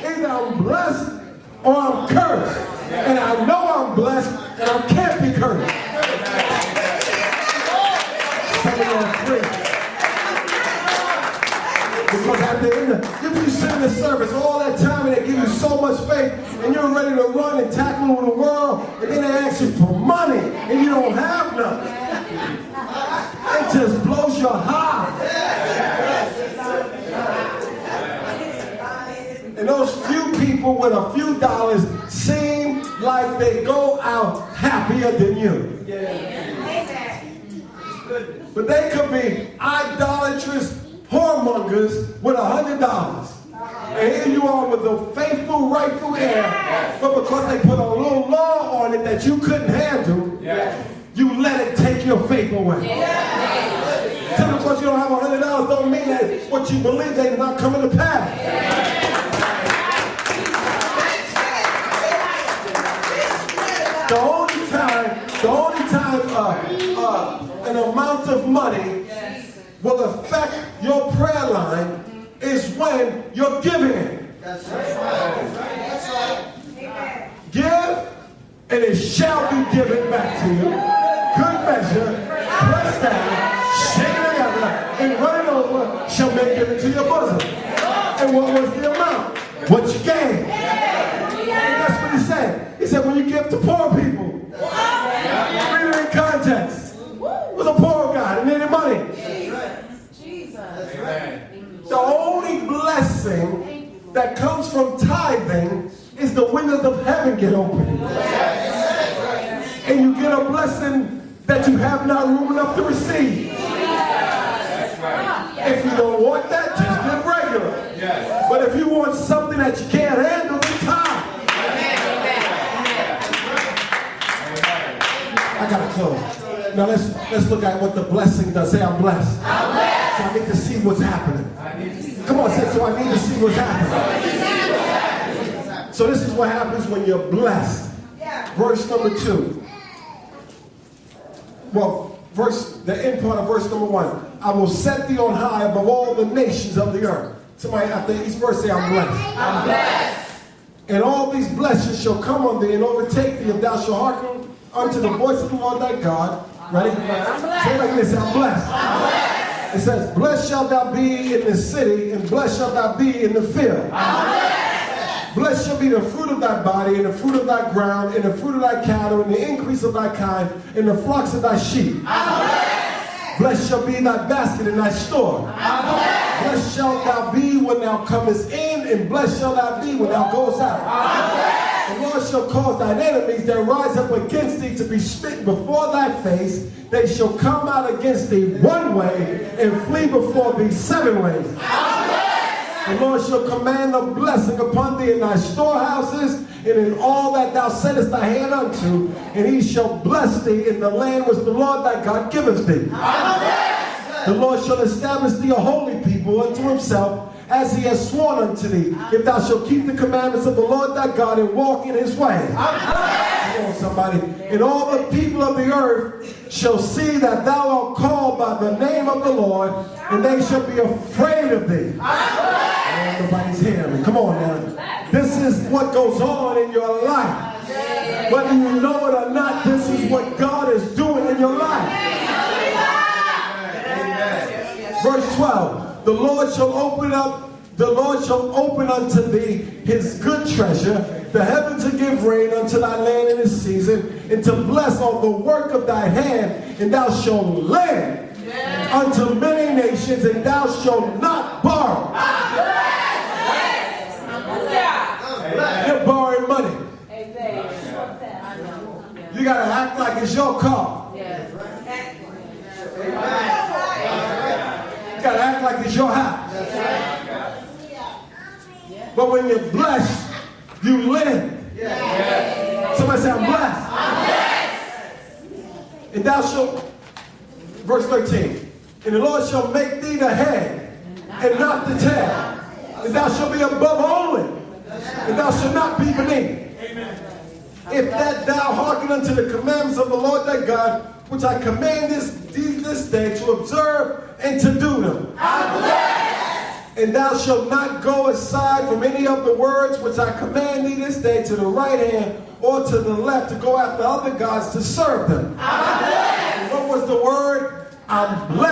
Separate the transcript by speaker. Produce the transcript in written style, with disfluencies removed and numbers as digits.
Speaker 1: Either I'm blessed or I'm cursed. And I know I'm blessed and I can't be cursed. Some of y'all free. Because at the end, if you sit in the service all that time and they give you so much faith and you're ready to run and tackle the world, and then they ask you for money and you don't have nothing, it just blows your heart. And those few people with a few dollars seem like they go out happier than you. But they could be idolatrous whoremongers with $100. And here you are with the faithful, rightful heir, but because they put a little law on it that you couldn't handle, you let it take your faith away. Just because you don't have $100 don't mean that what you believe is not coming to pass. The only time an amount of money will affect your prayer line is when you're giving it. That's right. Give, and it shall be given back to you. Good measure, pressed down, shaken together, and running over shall make it into your bosom. And what was the amount? What you gave. And that's what he said. He said when you give to poor people. Read it in context. Was a poor guy and needed money. The only blessing that comes from tithing is the windows of heaven get open. And you get a blessing that you have not room enough to receive. If you don't want that, just give regular. But if you want something that you can't handle, then tithe. I gotta close. Now let's look at what the blessing does. Say, I'm blessed. I'm blessed. So I need to see what's happening. Come on, say, so I need to see what's happening. So this is what happens when you're blessed. Verse number 2. Well, the end part of verse number 1. I will set thee on high above all the nations of the earth. Somebody after each verse say, I'm blessed. I'm blessed. And all these blessings shall come on thee and overtake thee if thou shalt hearken unto the voice of the Lord thy God. Ready? Say it like this, I'm blessed. I'm blessed. It says, blessed shalt thou be in the city, and blessed shalt thou be in the field. I'm blessed. Blessed shall be the fruit of thy body, and the fruit of thy ground, and the fruit of thy cattle, and the increase of thy kind, and the flocks of thy sheep. I'm blessed. Blessed shall be thy basket and thy store. I'm blessed. Blessed shalt thou be when thou comest in, and blessed shalt thou be when thou goest out. I'm blessed. The Lord shall cause thine enemies that rise up against thee to be smitten before thy face. They shall come out against thee one way and flee before thee 7 ways. The Lord shall command a blessing upon thee in thy storehouses and in all that thou settest thy hand unto, and he shall bless thee in the land which the Lord thy God giveth thee. The Lord shall establish thee a holy people unto himself, as he has sworn unto thee, if thou shalt keep the commandments of the Lord thy God and walk in his ways. Come on, somebody. And all the people of the earth shall see that thou art called by the name of the Lord, and they shall be afraid of thee. Oh, nobody's hearing me. Come on now. This is what goes on in your life. Whether you know it or not, this is what God is doing in your life. Verse 12. The Lord shall open unto thee his good treasure, the heaven to give rain unto thy land in his season, and to bless all the work of thy hand, and thou shalt lend unto many nations, and thou shalt not borrow. You're borrowing money. You got to act like it's your car. You got to act like it's your house. But when you're blessed, you lend. Somebody say, I'm blessed. And thou shalt, verse 13, and the Lord shall make thee the head and not the tail. And thou shalt be above only, and thou shalt not be beneath. If that thou hearken unto the commandments of the Lord thy God, which I command this day to observe and to do them. I'm blessed. And thou shalt not go aside from any of the words which I command thee this day to the right hand or to the left to go after other gods to serve them. I'm blessed. What was the word? I'm blessed.